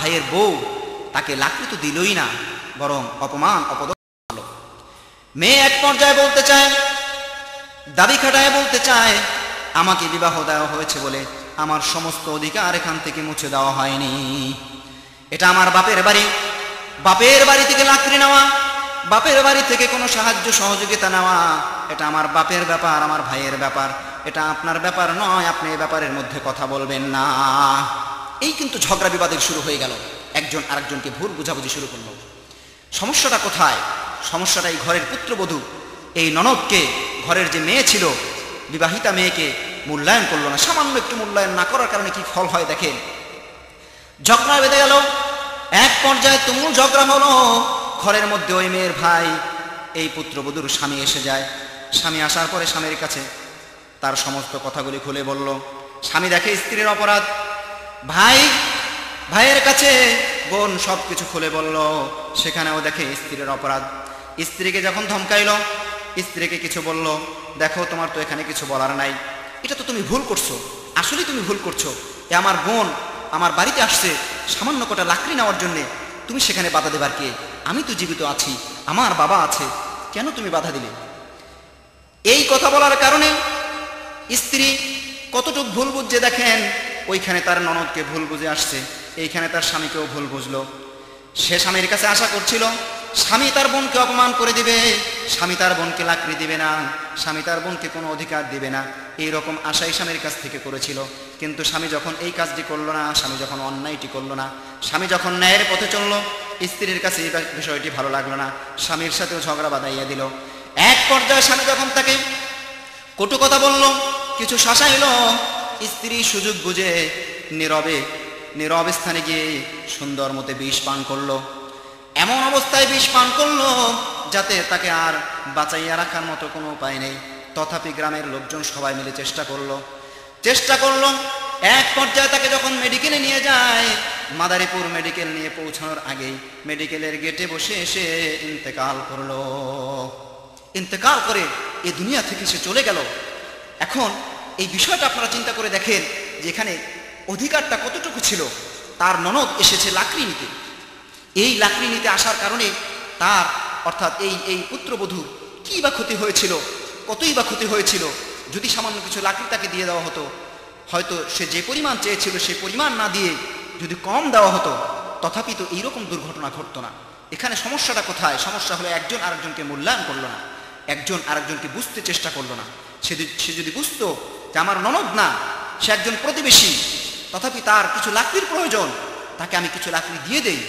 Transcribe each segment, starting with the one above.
ভাইয়ের বউ তাকে লাকড়ি তো দিলই না, বরং অপমান অপদস্থ। মেয়ে এক পর্যায়ে বলতে চায়, দাবি খাটায় বলতে চায়, আমাকে বিবাহ দেওয়া হয়েছে বলে আমার সমস্ত অধিকার এখান থেকে মুছে দেওয়া হয়নি। এটা আমার বাপের বাড়ি, বাপের বাড়ি থেকে লাকড়ি নেওয়া, বাপের বাড়ি থেকে কোনো সাহায্য সহযোগিতা নেওয়া, এটা আমার বাপের ব্যাপার, আমার ভাইয়ের ব্যাপার, এটা আপনার ব্যাপার নয়, আপনি এই ব্যাপারের মধ্যে কথা বলবেন না। এই কিন্তু ঝগড়া বিবাদের শুরু হয়ে গেল, একজন আরেকজনকে ভুল বুঝাবুঝি শুরু করলো। সমস্যাটা কোথায়? সমস্যাটা এই ঘরের পুত্রবধূ, এই ননদকে, ঘরের যে মেয়ে ছিল, বিবাহিতা মেয়েকে মূল্যায়ন করলো না। সামান্য একটু মূল্যায়ন না করার কারণে কি ফল হয় দেখেন। ঝগড়া বেঁধে গেল, এক পর্যায়ে তুমুল ঝগড়া হলো ঘরের মধ্যে। ওই মেয়ের ভাই, এই পুত্রবধূর স্বামী এসে যায়। স্বামী আসার পরে স্বামীর কাছে তার সমস্ত কথাগুলি খুলে বলল। স্বামী দেখে স্ত্রীর অপরাধ, ভাইয়ের কাছে বোন সব কিছু খুলে বলল, সেখানেও দেখে স্ত্রীর অপরাধ। স্ত্রীকে যখন ধমকাইল, স্ত্রীকে কিছু বলল, দেখো তোমার তো এখানে কিছু বলার নাই, এটা তো তুমি ভুল করছো, আসলেই তুমি ভুল করছো। এ আমার বোন আমার বাড়িতে আসছে সামান্য কটা লাকড়ি নেওয়ার জন্যে, তুমি সেখানে বাধা দেবার কে? আমি তো জীবিত আছি, আমার বাবা আছে, কেন তুমি বাধা দিলে? এই কথা বলার কারণে স্ত্রী কতটুক ভুল বুঝছে দেখেন। ওইখানে তার ননদকে ভুল বুঝে আসছে, এইখানে তার স্বামীকেও ভুল বুঝলো। সে স্বামীর কাছে আশা করছিল স্বামী তার বোনকে অপমান করে দিবে, স্বামী তার বোনকে লাকড়ি দিবে না, স্বামী তার বোনকে কোনো অধিকার দিবে না, এইরকম আশাই স্বামীর কাছ থেকে করেছিল। কিন্তু স্বামী যখন এই কাজটি করলো না, স্বামী যখন অন্যায়টি করলো না, স্বামী যখন ন্যায়ের পথে চললো, স্ত্রীর কাছে এই বিষয়টি ভালো লাগলো না, স্বামীর সাথেও ঝগড়া বাঁধাইয়া দিল। এক পর্যায়ে স্বামী যখন তাকে কটু কথা বলল, কিছু শাসাইল, স্ত্রী সুযোগ বুঝে নীরব স্থানে গিয়ে সুন্দর মতে বিষ পান করলো। এমন অবস্থায় বিষ পান করলো যাতে তাকে আর বাঁচাইয়া রাখার মতো কোনো উপায় নেই। তথাপি গ্রামের লোকজন সবাই মিলে চেষ্টা করলো। এক পর্যায়ে তাকে যখন মেডিকেলে নিয়ে যায়, মাদারীপুর মেডিকেল নিয়ে পৌঁছানোর আগেই মেডিকেলের গেটে বসে এসে ইন্তেকাল করলো। ইন্তেকাল করে এই দুনিয়া থেকে সে চলে গেল। এখন এই বিষয়টা আপনারা চিন্তা করে দেখেন যে এখানে অধিকারটা কতটুকু ছিল। তার ননদ এসেছে লাকড়ি নিতে, এই লাকড়ি নিতে আসার কারণে তার অর্থাৎ এই পুত্রবধূ কি বা ক্ষতি হয়েছিল, কতই বা ক্ষতি হয়েছিল। যদি সামান্য কিছু লাকড়ি তাকে দিয়ে দেওয়া হতো, হয়তো সে যে পরিমাণ চেয়েছিল সে পরিমাণ না দিয়ে যদি কম দেওয়া হতো, তথাপি তো এইরকম দুর্ঘটনা ঘটতো না। এখানে সমস্যাটা কোথায়? সমস্যা হলো একজন আরেকজনকে মূল্যায়ন করলো না, একজন আরেকজনকে বুঝতে চেষ্টা করলো না। সে যদি বুঝতো যে আমার ননদ না, সে একজন প্রতিবেশী, তথাপি তার কিছু লাকড়ির প্রয়োজন, তাকে আমি কিছু লাকড়ি দিয়ে দেই,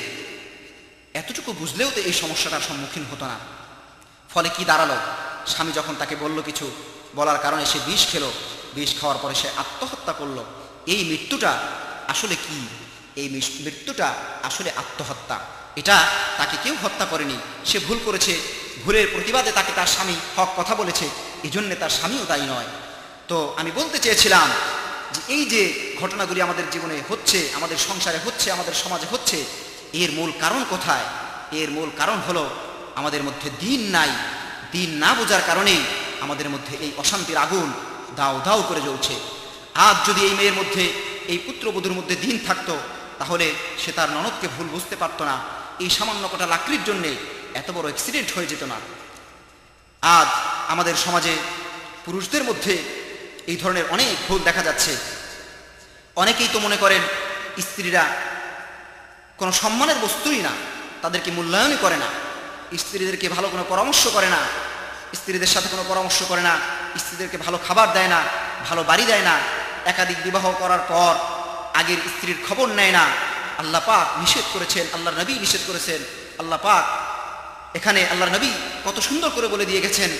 এতটুকু বুঝলেও তো এই সমস্যাটার সম্মুখীন হতো না। ফলে কি দাঁড়ালো? স্বামী যখন তাকে বলল, কিছু বলার কারণে সে বিষ খেলো, বিষ খাওয়ার পরে সে আত্মহত্যা করলো। এই মৃত্যুটা আসলে কি? এই মৃত্যুটা আসলে আত্মহত্যা। এটা তাকে কেউ হত্যা করেনি, সে ভুল করেছে, ভুলের প্রতিবাদে তাকে তার স্বামী হক কথা বলেছে, এই জন্যে তার স্বামীও দায়ী নয়। তো আমি বলতে চেয়েছিলাম যে এই যে ঘটনাগুলি আমাদের জীবনে হচ্ছে, আমাদের সংসারে হচ্ছে, আমাদের সমাজে হচ্ছে, এর মূল কারণ কোথায়? এর মূল কারণ হলো আমাদের মধ্যে দিন নাই। দিন না বোঝার কারণেই আমাদের মধ্যে এই অশান্তির আগুন দাউ দাউ করে জ্বলছে। আজ যদি এই মেয়ের মধ্যে, এই পুত্রবধূর মধ্যে দিন থাকতো, তাহলে সে তার ননদকে ভুল বুঝতে পারত না, এই সামান্য কটা লাকড়ির জন্যে এত বড় অ্যাক্সিডেন্ট হয়ে যেত না। আজ আমাদের সমাজে পুরুষদের মধ্যে এই ধরনের অনেক ভুল দেখা যাচ্ছে। অনেকেই তো মনে করেন স্ত্রীরা কোনো সম্মানের বস্তুই না, তাদেরকে মূল্যায়নই করে না, স্ত্রীদেরকে ভালো কোনো পরামর্শ করে না, স্ত্রীদের সাথে কোনো পরামর্শ করে না, স্ত্রীদেরকে ভালো খাবার দেয় না, ভালো বাড়ি দেয় না, একাধিক বিবাহ করার পর আগের স্ত্রীর খবর নেয় না। আল্লাহ পাক নিষেধ করেছেন, আল্লাহর নবী নিষেধ করেছেন। আল্লাহ পাক এখানে আল্লাহর নবী কত সুন্দর করে বলে দিয়ে গেছেন,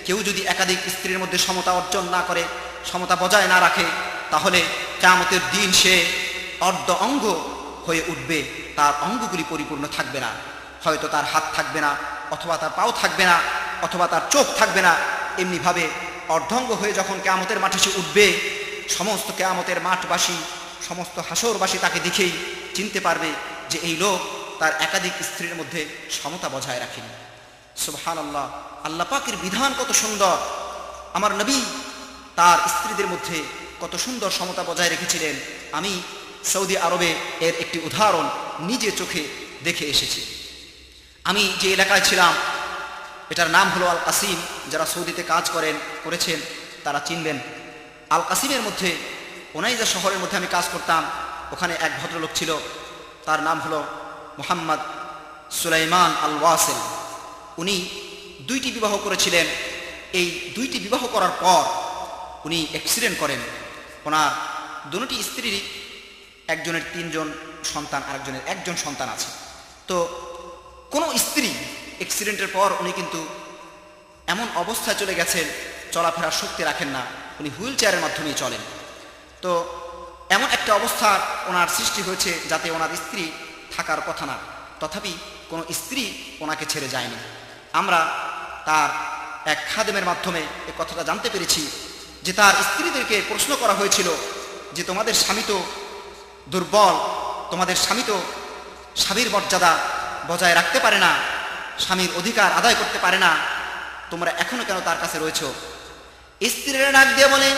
কেউ যদি একাধিক স্ত্রীর মধ্যে সমতা অর্জন না করে, সমতা বজায় না রাখে, তাহলে কিয়ামতের দিন সে অর্ধ অঙ্গ হয়ে উঠবে, তার অঙ্গগুলি পরিপূর্ণ থাকবে না। হয়তো তার হাত থাকবে না, অথবা তার পাও থাকবে না, অথবা তার চোখ থাকবে না। এমনিভাবে অর্ধাঙ্গ হয়ে যখন কিয়ামতের মাঠে সে উঠবে, সমস্ত কিয়ামতের মাঠবাসী, সমস্ত হাসরবাসী তাকে দেখেই চিনতে পারবে যে এই লোক তার একাধিক স্ত্রীর মধ্যে সমতা বজায় রাখেনি। সুবহানাল্লাহ, আল্লাহ পাকের বিধান কত সুন্দর। আমার নবী তার স্ত্রীদের মধ্যে কত সুন্দর সমতা বজায় রেখেছিলেন। আমি সৌদি আরবে এর একটি উদাহরণ নিজে চোখে দেখে এসেছি। আমি যে এলাকায় ছিলাম এটার নাম হলো আল কাসিম। যারা সৌদিতে কাজ করেছেন তারা চিনবেন। আল কাসিমের মধ্যে ওনাইজা শহরের মধ্যে আমি কাজ করতাম। ওখানে এক ভদ্রলোক ছিল, তার নাম হলো মোহাম্মদ সুলাইমান আল ওয়াসিল। উনি 2টি বিবাহ করেছিলেন। এই 2টি বিবাহ করার পর উনি অ্যাক্সিডেন্ট করেন। ওনার দুটি স্ত্রীর একজনের 3জন সন্তান, আরেকজনের 1জন সন্তান আছে। তো কোনো স্ত্রী অ্যাক্সিডেন্টের পর উনি কিন্তু এমন অবস্থায় চলে গেছেন, চলাফেরার শক্তি রাখেন না, উনি হুইল চেয়ারের মাধ্যমেই চলেন। তো এমন একটা অবস্থা ওনার সৃষ্টি হয়েছে যাতে ওনার স্ত্রী থাকার কথা না, তথাপি কোনো স্ত্রী ওনাকে ছেড়ে যায়নি। আমরা তার এক খাদেমের মাধ্যমে এই কথাটা জানতে পেরেছি যে তার স্ত্রীদেরকে প্রশ্ন করা হয়েছিল যে তোমাদের স্বামী তো দুর্বল, তোমাদের স্বামী তো স্বামীর মর্যাদা বজায় রাখতে পারে না, স্বামীর অধিকার আদায় করতে পারে না, তোমরা এখনো কেন তার কাছে রয়েছ? স্ত্রীরা ডাক দিয়ে বলেন,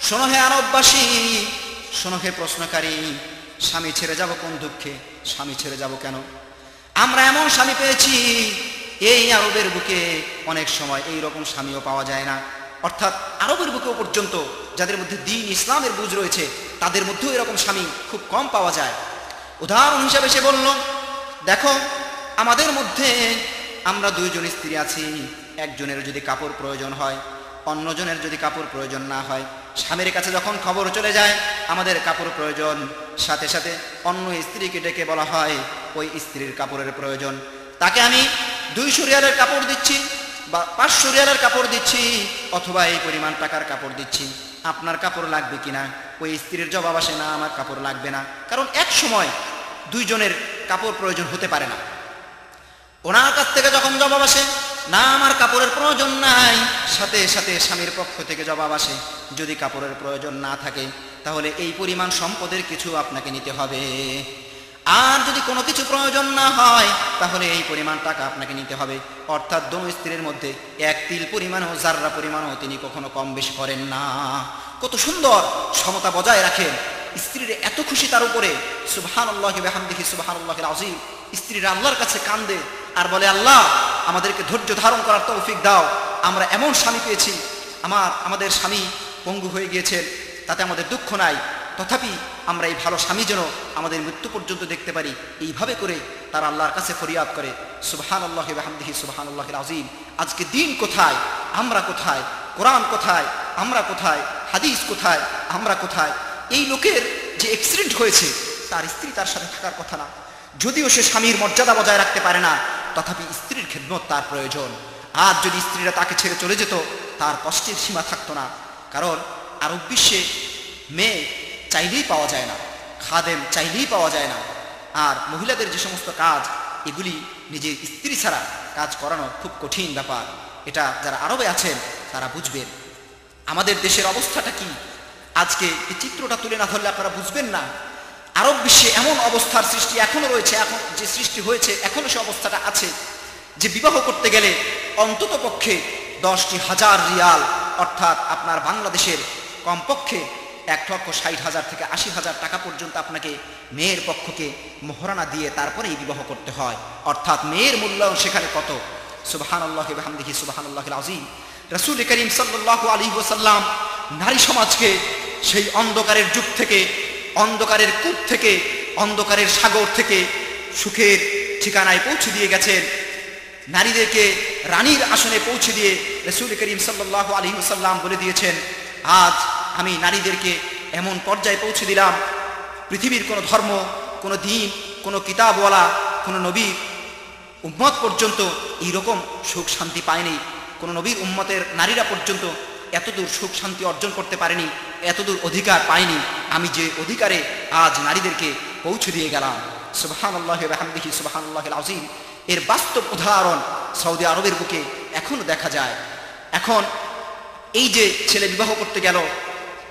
শোনো হে আরববাসী, শোনো হে প্রশ্নকারী, স্বামী ছেড়ে যাব কোন দুঃখে, স্বামী ছেড়ে যাব কেন? আমরা এমন স্বামী পেয়েছি এই আরবের বুকে অনেক সময় এই রকম স্বামীও পাওয়া যায় না। অর্থাৎ আরবের বুকেও পর্যন্ত যাদের মধ্যে দ্বীন ইসলামের বুঝ রয়েছে তাদের মধ্যেও এরকম স্বামী খুব কম পাওয়া যায়। উদাহরণ হিসাবে সে বলল, দেখো আমাদের মধ্যে আমরা 2জন স্ত্রী আছি, একজনের যদি কাপড় প্রয়োজন হয়, অন্যজনের যদি কাপড় প্রয়োজন না হয়, স্বামীর কাছে যখন খবর চলে যায় আমাদের কাপড় প্রয়োজন, সাথে সাথে অন্য স্ত্রীকে ডেকে বলা হয় ওই স্ত্রীর কাপড়ের প্রয়োজন, তাকে আমি 200 রিয়ালের কাপড় দিচ্ছি বা 500 রিয়ালের কাপড় দিচ্ছি অথবা এই পরিমাণ টাকার কাপড় দিচ্ছি, আপনার কাপড় লাগবে কিনা? ওই স্ত্রীর জবাব আসে, না আমার কাপড় লাগবে না। কারণ এক সময় 2জনের কাপড় প্রয়োজন হতে পারে না। ওনার কাছ থেকে যখন জবাব আসে, না আমার কাপড়ের প্রয়োজন নাই, সাথে সাথে স্বামীর পক্ষ থেকে জবাব আসে, যদি কাপড়ের প্রয়োজন না থাকে তাহলে এই পরিমাণ সম্পদের কিছু আপনাকে নিতে হবে, আর যদি কোনো কিছু প্রয়োজন না হয় তাহলে এই পরিমাণ টাকা আপনাকে নিতে হবে। অর্থাৎ দোনো স্ত্রীর মধ্যে এক তিল পরিমাণও, জাররা পরিমাণও তিনি কখনো কম বেশি করেন না। কত সুন্দর সমতা বজায় রাখেন। স্ত্রীরা এত খুশি তার উপরে, সুবহানাল্লাহি ওয়া বিহামদিহি সুবহানাল্লাহিল আযীম। স্ত্রীরা আল্লাহর কাছে কান্দে আর বলে, আল্লাহ আমাদেরকে ধৈর্য ধারণ করার তৌফিক দাও, আমরা এমন স্বামী পেয়েছি, আমাদের স্বামী পঙ্গু হয়ে গিয়েছেন, তাতে আমাদের দুঃখ নাই, তথাপি আমরা এই ভালো স্বামী যেন আমাদের মৃত্যু পর্যন্ত দেখতে পারি। এইভাবে করে তারা আল্লাহর কাছে ফরিয়াদ করে। সুবহানাল্লাহি ওয়া বিহামদিহি সুবহানাল্লাহিল আযীম। আজকে দিন কোথায়, আমরা কোথায়? কোরআন কোথায়, আমরা কোথায়? হাদিস কোথায়, আমরা কোথায়? এই লোকের যে অ্যাক্সিডেন্ট হয়েছে তার স্ত্রী তার সাথে থাকার কথা না, যদিও সে স্বামীর মর্যাদা বজায় রাখতে পারে না, তথাপি স্ত্রীর খেদমত তার প্রয়োজন। আর যদি স্ত্রীরা তাকে ছেড়ে চলে যেত তার কষ্টের সীমা থাকতো না। কারণ আরব বিশ্বে মেয়ে চাইলেই পাওয়া যায় না, খাদেম চাইলেই পাওয়া যায় না, আর মহিলাদের যে সমস্ত কাজ এগুলি নিজের স্ত্রী ছাড়া কাজ করানো খুব কঠিন ব্যাপার। এটা যারা আরবে আছেন তারা বুঝবেন। আমাদের দেশের অবস্থাটা কি আজকে, এই চিত্রটা তুলে না ধরলে আপনারা বুঝবেন না। আরব বিশ্বে এমন অবস্থার সৃষ্টি এখনো রয়েছে, এখন যে সৃষ্টি হয়েছে এখনো সে অবস্থাটা আছে যে বিবাহ করতে গেলে অন্তত পক্ষে 10,000 রিয়াল, অর্থাৎ আপনার বাংলাদেশের কমপক্ষে 1,60,000 থেকে 80,000 টাকা পর্যন্ত আপনাকে মেয়ের পক্ষকে মোহরানা দিয়ে তারপরেই বিবাহ করতে হয়। অর্থাৎ মেয়ের মূল্যায়ন সেখানে কত! সুবহানাল্লাহি ওয়া বিহামদিহি সুবহানাল্লাহিল আযীম। রাসূল করিম সাল্লাল্লাহু আলাইহি ওয়াসাল্লাম নারী সমাজকে সেই অন্ধকারের যুগ থেকে, অন্ধকারের কূপ থেকে, অন্ধকারের সাগর থেকে সুখের ঠিকানায় পৌঁছে দিয়ে গেছেন। নারীদেরকে রানীর আসনে পৌঁছে দিয়ে রাসূল করিম সাল্লাল্লাহু আলাইহি ওয়াসাল্লাম বলে দিয়েছেন, আজ আমি নারীদেরকে এমন পর্যায়ে পৌঁছে দিলাম, পৃথিবীর কোনো ধর্ম, কোনো দিন, কোনো কিতাবওয়ালা, কোনো নবীর উম্মত পর্যন্ত এইরকম সুখ শান্তি পায়নি। কোনো নবীর উম্মতের নারীরা পর্যন্ত এতদূর সুখ শান্তি অর্জন করতে পারেনি, এতদূর অধিকার পায়নি। আমি যে অধিকারে আজ নারীদেরকে পৌঁছে দিয়ে গেলাম। সুবহানাল্লাহি ওয়া বিহামদিহি সুবহানাল্লাহিল আযীম। এর বাস্তব উদাহরণ সৌদি আরবের বুকে এখনো দেখা যায়। এখন এই যে ছেলে বিবাহ করতে গেল,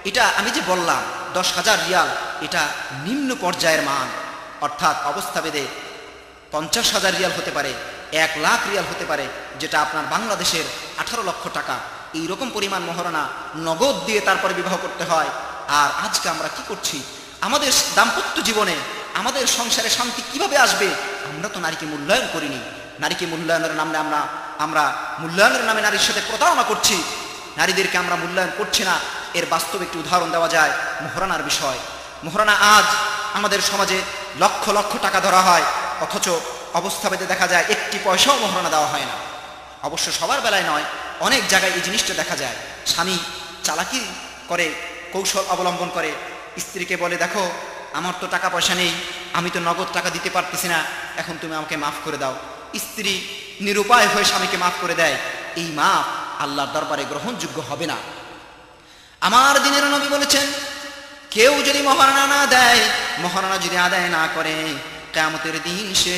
এটা আমি যে বললাম 10,000 রিয়াল, এটা নিম্ন পর্যায়ের মান, অর্থাৎ অবস্থা ভেদে 50,000 রিয়াল হতে পারে, 1,00,000 রিয়াল হতে পারে, যেটা আপনার বাংলাদেশের 18 লক্ষ টাকা। এইরকম পরিমাণ মহারণা নগদ দিয়ে তারপরে বিবাহ করতে হয়। আর আজকে আমরা কি করছি? আমাদের দাম্পত্য জীবনে, আমাদের সংসারে শান্তি কিভাবে আসবে? আমরা তো নারীকে মূল্যায়ন করিনি। নারীকে মূল্যায়নের নামে আমরা মূল্যায়নের নামে নারীর সাথে প্রতারণা করছি, নারীদেরকে আমরা মূল্যায়ন করছি না। এর বাস্তব একটি উদাহরণ দেওয়া যায় মোহরানার বিষয়। মোহরানা আজ আমাদের সমাজে লক্ষ লক্ষ টাকা ধরা হয়, অথচ অবস্থাভেদে দেখা যায় একটি পয়সাও মোহরানা দেওয়া হয় না। অবশ্য সবার বেলায় নয়, অনেক জায়গায় এই জিনিসটা দেখা যায়। স্বামী চালাকি করে, কৌশল অবলম্বন করে, স্ত্রীকে বলে, দেখো আমার তো টাকা পয়সা নেই, আমি তো নগদ টাকা দিতে পারতেছি না, এখন তুমি আমাকে মাফ করে দাও। স্ত্রী নিরুপায় হয়ে স্বামীকে মাফ করে দেয়। এই মাফ আল্লাহর দরবারে গ্রহণযোগ্য হবে না। আমার দিনের নবী বলেছেন, কেউ যদি মহারানা না দেয়, মহারানা যদি আদায় না করে, কিয়ামতের দিন সে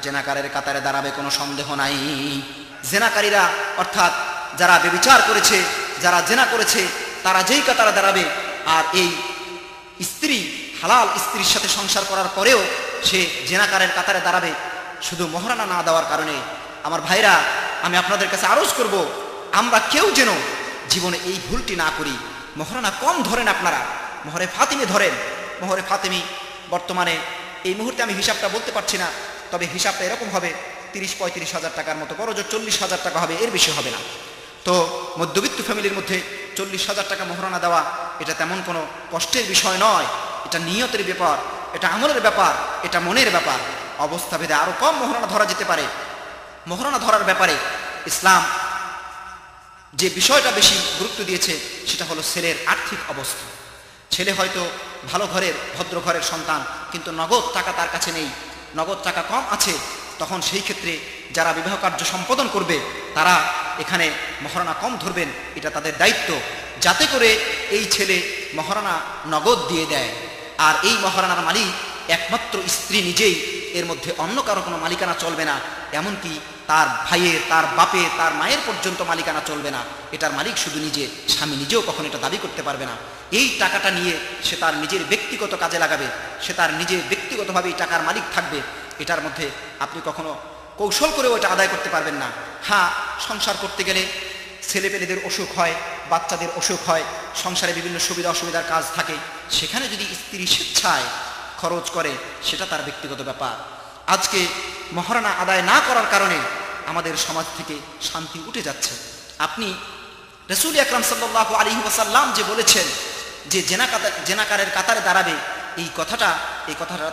জেনাকারের কাতারে দাঁড়াবে, কোনো সন্দেহ নাই। জেনাকারীরা অর্থাৎ যারা ব্যভিচার করেছে, যারা জেনা করেছে, তারা যেই কাতারে দাঁড়াবে। আর এই স্ত্রী হালাল স্ত্রীর সাথে সংসার করার পরেও সে জেনাকারের কাতারে দাঁড়াবে শুধু মহারানা না দেওয়ার কারণে। আমার ভাইরা, আমি আপনাদের কাছে আরজ করব, আমরা কেউ যেন জীবনে এই ভুলটি না করি। মহারানা কম ধরেন, আপনারা মোহরে ফাতিমি ধরেন। মোহরে ফাতিমি বর্তমানে এই মুহূর্তে আমি হিসাবটা বলতে পারছি না, তবে হিসাবটা এরকম হবে 30-35 হাজার টাকার মতো, বড় জোর 40 হাজার টাকা হবে, এর বেশি হবে না। তো মধ্যবিত্ত ফ্যামিলির মধ্যে 40 হাজার টাকা মহারানা দেওয়া এটা তেমন কোনো কষ্টের বিষয় নয়। এটা নিয়তের ব্যাপার, এটা আমলের ব্যাপার, এটা মনের ব্যাপার। অবস্থা ভেদে আরো কম মহারানা ধরা যেতে পারে। মহারানা ধরার ব্যাপারে ইসলাম যে বিষয়টা বেশি গুরুত্ব দিয়েছে সেটা হলো ছেলের আর্থিক অবস্থা। ছেলে হয়তো ভালো ঘরের, ভদ্র ঘরের সন্তান, কিন্তু নগদ টাকা তার কাছে নেই, নগদ টাকা কম আছে। তখন সেই ক্ষেত্রে যারা বিবাহ কার্য সম্পাদন করবে তারা এখানে মহারানা কম ধরবেন, এটা তাদের দায়িত্ব, যাতে করে এই ছেলে মহারানা নগদ দিয়ে দেয়। আর এই মহারানার মালিক একমাত্র স্ত্রী নিজেই, এর মধ্যে অন্য কারো কোনো মালিকানা চলবে না। এমনকি তার ভাইয়ের, তার বাপের, তার মায়ের পর্যন্ত মালিকানা চলবে না। এটার মালিক শুধু নিজে, স্বামী নিজেও কখনো এটা দাবি করতে পারবে না। এই টাকাটা নিয়ে সে তার নিজের ব্যক্তিগত কাজে লাগাবে, সে তার নিজের ব্যক্তিগতভাবে এই টাকার মালিক থাকবে। এটার মধ্যে আপনি কখনো কৌশল করেও এটা আদায় করতে পারবেন না। হ্যাঁ, সংসার করতে গেলে ছেলেপেলেদের অসুখ হয়, বাচ্চাদের অসুখ হয়, সংসারে বিভিন্ন সুবিধা অসুবিধার কাজ থাকে, সেখানে যদি স্ত্রী স্বেচ্ছায় খরচ করে সেটা তার ব্যক্তিগত ব্যাপার। আজকে মহারানা আদায় না করার কারণে আমাদের সমাজ থেকে শান্তি উঠে যাচ্ছে। আপনি রাসূল আকরাম সাল্লাল্লাহু আলাইহি ওয়াসাল্লাম যে বলেছেন যে জেনাকারের কাতারে দাঁড়াবে, এই কথাটা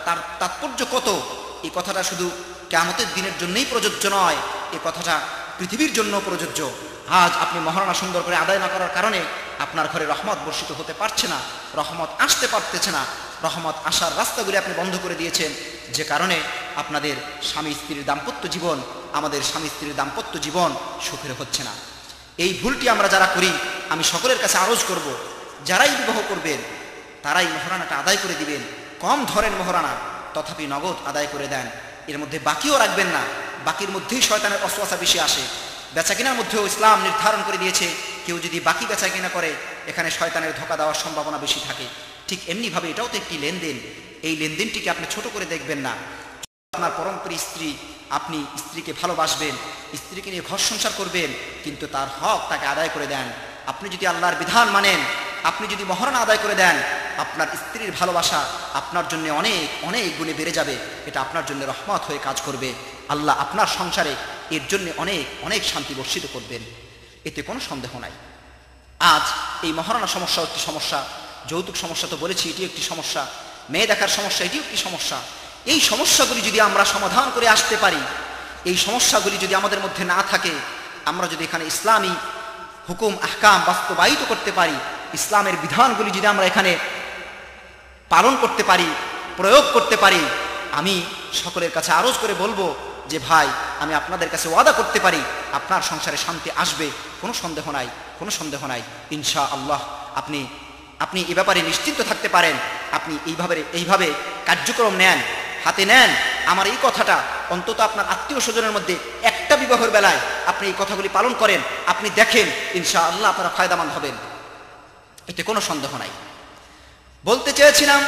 তার তাৎপর্য কত! এই কথাটা শুধু কিয়ামতের দিনের জন্যই প্রযোজ্য নয়, এই কথাটা পৃথিবীর জন্য প্রযোজ্য। আজ আপনি মহারানা সুন্দর করে আদায় না করার কারণে আপনার ঘরে রহমত বর্ষিত হতে পারছে না, রহমত আসতে পারতেছে না, রহমত আসার রাস্তাগুলি আপনি বন্ধ করে দিয়েছেন, যে কারণে আপনাদের স্বামী স্ত্রীর দাম্পত্য জীবন, আমাদের স্বামী স্ত্রীর দাম্পত্য জীবন সুখের হচ্ছে না। এই ভুলটি আমরা যারা করি, আমি সকলের কাছে আরজ করব, যারাই বিবাহ করবেন তারাই মহারানাটা আদায় করে দিবেন। কম ধরেন মহারানা, তথাপি নগদ আদায় করে দেন। এর মধ্যে বাকিও রাখবেন না, বাকির মধ্যেই শয়তানের অসওয়াসা বেশি আসে। বেচাকিনার মধ্যেও ইসলাম নির্ধারণ করে দিয়েছে, কেউ যদি বাকি বেচাকিনা করে এখানে শয়তানের ধোঁকা দেওয়ার সম্ভাবনা বেশি থাকে। ঠিক এমনিভাবে এটাও তো একটি লেনদেন, এই লেনদেনটিকে আপনি ছোট করে দেখবেন না। আপনার পরমপ্রিয় স্ত্রী, আপনি স্ত্রীকে ভালোবাসবেন, স্ত্রীকে নিয়ে ঘর সংসার করবেন, কিন্তু তার হক তাকে আদায় করে দেন। আপনি যদি আল্লাহর বিধান মানেন, আপনি যদি মহারানা আদায় করে দেন, আপনার স্ত্রীর ভালোবাসা আপনার জন্য অনেক অনেক গুণে বেড়ে যাবে। এটা আপনার জন্য রহমত হয়ে কাজ করবে। আল্লাহ আপনার সংসারে এর জন্য অনেক অনেক শান্তি বর্ষিত করবেন, এতে কোনো সন্দেহ নাই। আজ এই মহারানা সমস্যা একটি সমস্যা, যৌতুক সমস্যা তো বলেছি এটি একটি সমস্যা, মেয়ে দেখার সমস্যা এটিও একটি সমস্যা। এই সমস্যাগুলি যদি আমরা সমাধান করে আসতে পারি, এই সমস্যাগুলি যদি আমাদের মধ্যে না থাকে, আমরা যদি এখানে ইসলামী হুকুম আহকাম বাস্তবায়িত করতে পারি, ইসলামের বিধানগুলি যদি আমরা এখানে পালন করতে পারি, প্রয়োগ করতে পারি, আমি সকলের কাছে আরজ করে বলবো যে ভাই, আমি আপনাদের কাছে ওয়াদা করতে পারি আপনার সংসারে শান্তি আসবে, কোনো সন্দেহ নাই, কোনো সন্দেহ নাই ইনশাআল্লাহ। আপনি এ ব্যাপারে নিশ্চিন্ত থাকতে পারেন। আপনি এইভাবে কার্যক্রম নেন, হাতে নেন। আমার এই কথাটা অন্তত আপনার আত্মীয় স্বজনের মধ্যে একটা বিবাহের বেলায় আপনি এই কথাগুলি পালন করেন, আপনি দেখেন ইনশাআল্লাহ আপনারা ফায়দামান হবেন, এতে কোনো সন্দেহ নাই। বলতে চেয়েছিলাম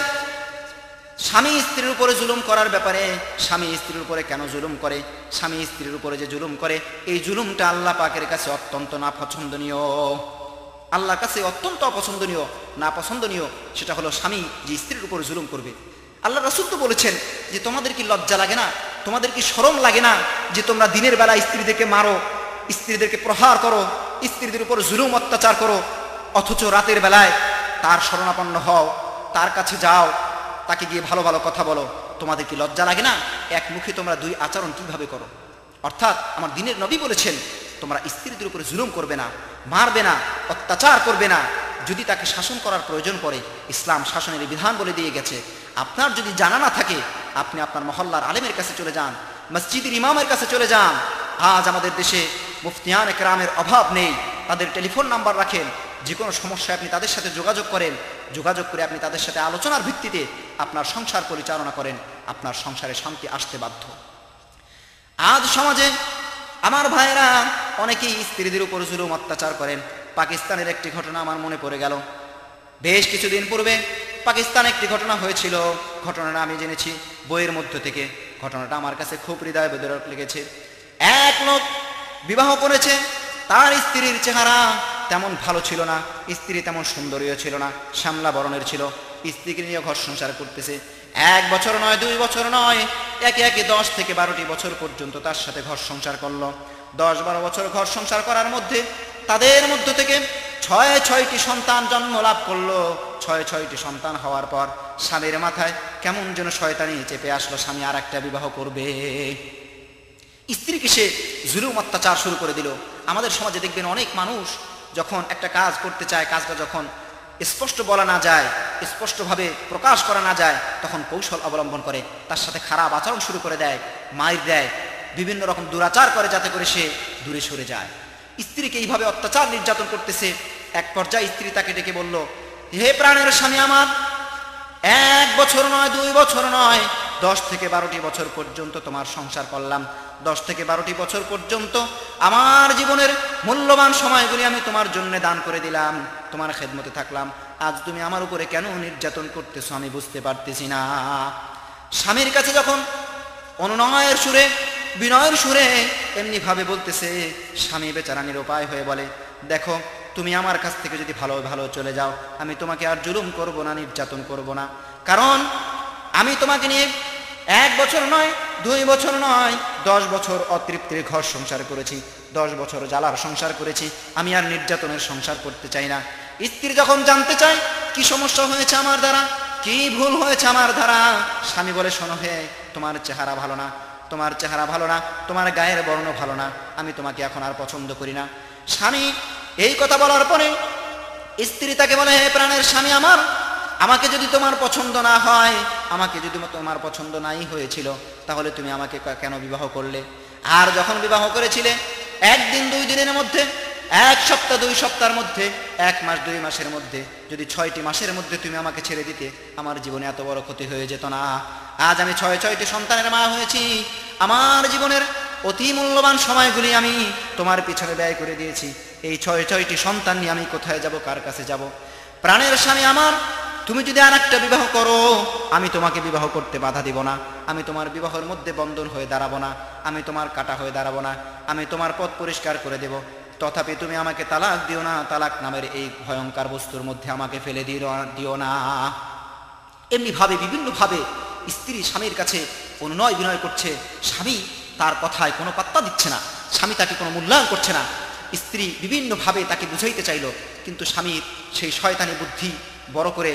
স্বামী স্ত্রীর উপরে জুলুম করার ব্যাপারে। স্বামী স্ত্রীর উপরে কেন জুলুম করে? স্বামী স্ত্রীর উপরে যে জুলুম করে, এই জুলুমটা আল্লাহ পাকের কাছে অত্যন্ত নাপছন্দনীয়। আল্লাহর কাছে অত্যন্ত অপছন্দনীয়, না পছন্দনীয় সেটা হলো স্বামী যে স্ত্রীর উপর জুলুম করবে। আল্লাহ রাসূল তো বলেছেন যে তোমাদের কি লজ্জা লাগে না, তোমাদের কি শরম লাগে না যে তোমরা দিনের বেলা স্ত্রীদেরকে মারো, স্ত্রীদেরকে প্রহার করো, স্ত্রীদের উপর জুলুম অত্যাচার করো, অথচ রাতের বেলায় তার শরণাপন্ন হও, তার কাছে যাও, তাকে গিয়ে ভালো ভালো কথা বলো। তোমাদের কি লজ্জা লাগে না? এক মুখে তোমরা দুই আচরণ কিভাবে করো। অর্থাৎ আমার দিনের নবী বলেছেন তোমরা স্ত্রীদের উপরে জুলুম করবে না, মারবে না, অত্যাচার করবে না। যদি তাকে শাসন করার প্রয়োজন পড়ে, ইসলাম শাসনের বিধান বলে দিয়ে গেছে। আপনার যদি জানা না থাকে, আপনি আপনার মহল্লার আলেমের কাছে চলে যান, মসজিদের ইমামের কাছে চলে যান। আজ আমাদের দেশে মুফতিয়ানে কেরামের অভাব নেই, তাদের টেলিফোন নাম্বার রাখেন। যে কোনো সমস্যায় আপনি তাদের সাথে যোগাযোগ করেন, যোগাযোগ করে আপনি তাদের সাথে আলোচনার ভিত্তিতে আপনার সংসার পরিচালনা করেন, আপনার সংসারে শান্তি আসতে বাধ্য। আজ সমাজে আমার ভাইয়েরা অনেকেই স্ত্রীদের উপর জুলুম অত্যাচার করেন। পাকিস্তানের একটি ঘটনা আমার মনে পড়ে গেল। বেশ কিছুদিন পূর্বে পাকিস্তানে একটি ঘটনা হয়েছিল। ঘটনাটা আমি জেনেছি বইয়ের মধ্য থেকে। ঘটনাটা আমার কাছে খুব হৃদয় বেদরক লেগেছে। এক লোক বিবাহ করেছে, তার স্ত্রীর চেহারা তেমন ভালো ছিল না, স্ত্রী তেমন সুন্দরীও ছিল না, শ্যামলা বরণের ছিল। স্ত্রীকে নিয়ে ঘর সংসার করতেছে। 1 বছর নয়, 2 বছর নয়, একে একে 10 থেকে 12টি বছর পর্যন্ত তার সাথে ঘর সংসার করলো। 10-12 বছর ঘর সংসার করার মধ্যে তাদের মধ্য থেকে 6টি সন্তান জন্ম লাভ করলো। 6টি সন্তান হওয়ার পর স্বামীর মাথায় কেমন যেন শয়তানি চেপে আসলো, স্বামী আর একটা বিবাহ করবে। স্ত্রীকে সে জুলুম অত্যাচার শুরু করে দিল। আমাদের সমাজে দেখবেন অনেক মানুষ যখন একটা কাজ করতে চায়, কাজটা যখন স্পষ্ট বলা না যায়, স্পষ্টভাবে প্রকাশ করা না যায়, তখন কৌশল অবলম্বন করে, তার সাথে খারাপ আচরণ শুরু করে দেয়, মাইর দেয়, বিভিন্ন রকম দুরাচার করে যাতে করে সে দূরে সরে যায়। স্ত্রীকে এইভাবে অত্যাচার নির্যাতন করতেছে। এক পর্যায়ে স্ত্রী তাকে ডেকে বলল, হে প্রাণের স্বামী আমার, 1 বছর নয়, 2 বছর নয়, 10 থেকে 12টি বছর পর্যন্ত তোমার সংসার করলাম। 10 থেকে 12টি বছর পর্যন্ত আমার জীবনের মূল্যবান সময়গুলি আমি তোমার জন্য দান করে দিলাম, তোমার খেদমতে থাকলাম। আজ তুমি আমার উপরে কেন নির্যাতন করতেছো আমি বুঝতে পারতেছি না। স্বামীর কাছে যখন অনুনয়ের সুরে, বিনয়ের সুরে এমনি ভাবে বলতেছে, স্বামী বেচারা নিরুপায় হয়ে বলে, দেখো তুমি আমার কাছ থেকে যদি ভালো ভালো চলে যাও, আমি তোমাকে আর জুলুম করব না, নির্যাতন করব না। কারণ আমি তোমাকে নিয়ে 1 বছর নয়, 2 বছর নয়, 10 বছর অতৃপ্তির ঘর সংসার করেছি, 10 বছর জ্বালার সংসার করেছি। আমি আর নির্যাতনের সংসার করতে চাই না। স্ত্রী যখন জানতে চায় কি সমস্যা হয়েছে আমার দ্বারা, কি ভুল হয়েছে আমার দ্বারা, স্বামী বলে, শোনো হে, তোমার চেহারা ভালো না, তোমার চেহারা ভালো না, তোমার গায়ের বর্ণ ভালো না, আমি তোমাকে এখন আর পছন্দ করি না। স্বামী এই কথা বলার পরে স্ত্রী তাকে বলে, হে প্রাণের স্বামী আমার, আমাকে যদি তোমার পছন্দ না হয়, আমাকে যদি তোমার পছন্দ নাই হয়েছিল, তাহলে তুমি আমাকে কেন বিবাহ করলে? আর যখন বিবাহ করেছিলে 1 দিন 2 দিনের মধ্যে, 1 সপ্তাহ 2 সপ্তাহের মধ্যে, 1 মাস 2 মাসের মধ্যে, যদি 6টি মাসের মধ্যে তুমি আমাকে ছেড়ে দিতে, আমার জীবনে এত বড় ক্ষতি হয়ে যেত না। আজ আমি 6টি সন্তানের মা হয়েছি। আমার জীবনের অতি মূল্যবান সময়গুলি আমি তোমার পিছনে ব্যয় করে দিয়েছি। এই 6টি সন্তান নিয়ে আমি কোথায় যাব, কার কাছে যাব? প্রাণের স্বামী আমার, তুমি যদি আর একটা বিবাহ করো, আমি তোমাকে বিবাহ করতে বাধা দিব না, আমি তোমার বিবাহের মধ্যে বন্ধন হয়ে দাঁড়াবো না, আমি তোমার কাটা হয়ে দাঁড়াবো না, আমি তোমার পথ পরিষ্কার করে দেব। তথাপি তুমি আমাকে তালাক দিও না, তালাক নামের এই ভয়ঙ্কর বস্তুর মধ্যে আমাকে ফেলে দিও না। এমনিভাবে বিভিন্নভাবে স্ত্রী স্বামীর কাছে অনুনয় বিনয় করছে। স্বামী তার কথায় কোনো পাত্তা দিচ্ছে না, স্বামী তাকে কোনো মূল্যায়ন করছে না। স্ত্রী বিভিন্নভাবে তাকে বুঝাইতে চাইল, কিন্তু স্বামীর সেই শয়তানি বুদ্ধি বড় করে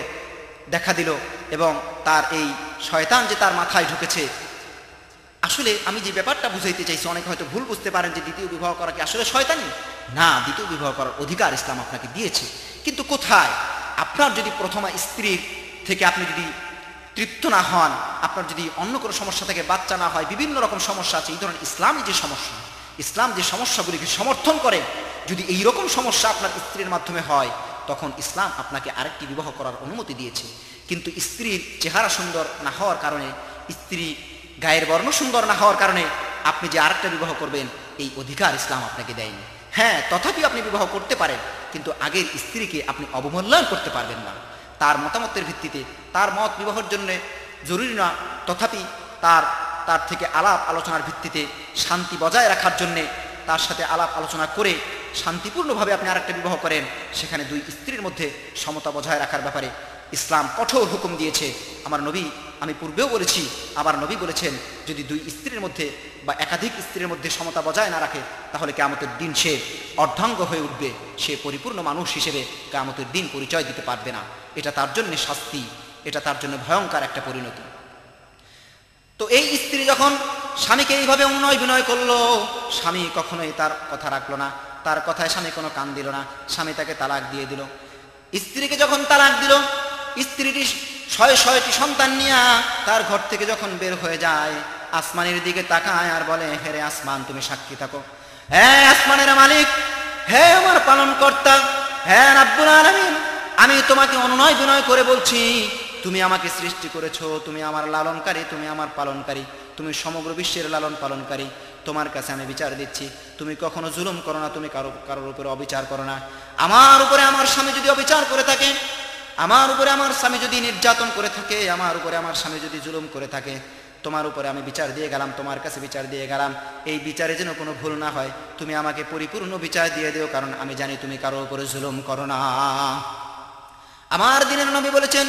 দেখা দিল, এবং তার এই শয়তান যে তার মাথায় ঢুকেছে। আসলে আমি যে ব্যাপারটা বুঝাইতে চাইছি, অনেকে হয়তো ভুল বুঝতে পারেন যে দ্বিতীয় বিবাহ করা কি আসলে শয়তানি? না, দ্বিতীয় বিবাহ করার অধিকার ইসলাম আপনাকে দিয়েছে, কিন্তু কোথায়? আপনার যদি প্রথম স্ত্রীর থেকে আপনি যদি তৃপ্ত না হন, আপনার যদি অন্য কোনো সমস্যা থেকে বাচ্চা না হয়, বিভিন্ন রকম সমস্যা আছে। এই ধরনের ইসলামী যে সমস্যা, ইসলাম যে সমস্যাগুলিকে সমর্থন করে, যদি এই রকম সমস্যা আপনার স্ত্রীর মাধ্যমে হয়, তখন ইসলাম আপনাকে আরেকটি বিবাহ করার অনুমতি দিয়েছে। কিন্তু স্ত্রীর চেহারা সুন্দর না হওয়ার কারণে, স্ত্রী গায়ের বর্ণ সুন্দর না হওয়ার কারণে আপনি যে আরেকটা বিবাহ করবেন, এই অধিকার ইসলাম আপনাকে দেয়নি। হ্যাঁ, তথাপি আপনি বিবাহ করতে পারেন, কিন্তু আগের স্ত্রীকে আপনি অবমূল্যায়ন করতে পারবেন না। তার মতামতের ভিত্তিতে, তার মত বিবাহের জন্য জরুরি না, তথাপি তার থেকে আলাপ আলোচনার ভিত্তিতে শান্তি বজায় রাখার জন্যে তার সাথে আলাপ আলোচনা করে শান্তিপূর্ণভাবে আপনি আরেকটা বিবাহ করেন, সেখানে দুই স্ত্রীর মধ্যে সমতা বজায় রাখার ব্যাপারে ইসলাম কঠোর হুকুম দিয়েছে। আমার নবী, আমি পূর্বেও বলেছি, আবার নবী বলেছেন, যদি দুই স্ত্রীর মধ্যে বা একাধিক স্ত্রীর মধ্যে সমতা বজায় না রাখে, তাহলে কিয়ামতের দিন সে অর্ধাঙ্গ হয়ে উঠবে, সে পরিপূর্ণ মানুষ হিসেবে কিয়ামতের দিন পরিচয় দিতে পারবে না। এটা তার জন্য শাস্তি, এটা তার জন্য ভয়ঙ্কর একটা পরিণতি। তো এই স্ত্রী যখন স্বামীকে এইভাবে অনুনয় বিনয় করলো, স্বামী কখনোই তার কথা রাখলো না, তার কথায় স্বামী কোনো কান দিল না, স্বামী তাকে তালাক দিয়ে দিল। স্ত্রীকে যখন তালাক দিল, স্ত্রীটি শয়ে শয়েটি সন্তান নিয়ে তার ঘর থেকে যখন বের হয়ে যায়, আসমানের দিকে তাকায় আর বলে, হে রে আসমান, তুমি সাক্ষী থাকো, হে আসমানের মালিক, হে আমার পালন কর্তা, হে রাব্বুল আলামিন, আমি তোমাকে অনুনয় বিনয় করে বলছি, তুমি আমাকে সৃষ্টি করেছো, তুমি আমার লালনকারী, তুমি আমার পালনকারী, তুমি সমগ্র বিশ্বের লালন পালনকারী, তোমার কাছে আমি বিচার দিচ্ছি, তুমি কখনো জুলুম করো না, তুমি কারোর উপরে অবিচার করো না। আমার উপরে আমার স্বামী যদি অবিচার করে থাকে, আমার উপরে আমার স্বামী যদি নির্যাতন করে থাকে, আমার উপরে আমার স্বামী যদি জুলুম করে থাকে, তোমার উপরে আমি বিচার দিয়ে গেলাম, তোমার কাছে বিচার দিয়ে গেলাম, এই বিচারে যেন কোনো ভুল না হয়, তুমি আমাকে পরিপূর্ণ বিচার দিয়ে দিও, কারণ আমি জানি তুমি কারোর উপরে জুলুম করো না। আমার দিনের নবী বলেছেন,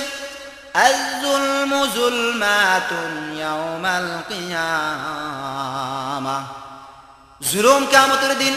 আয-যুলমু যুলমাতুন ইয়াওমাল কিয়ামাহ, জুলুম কিয়ামতের দিন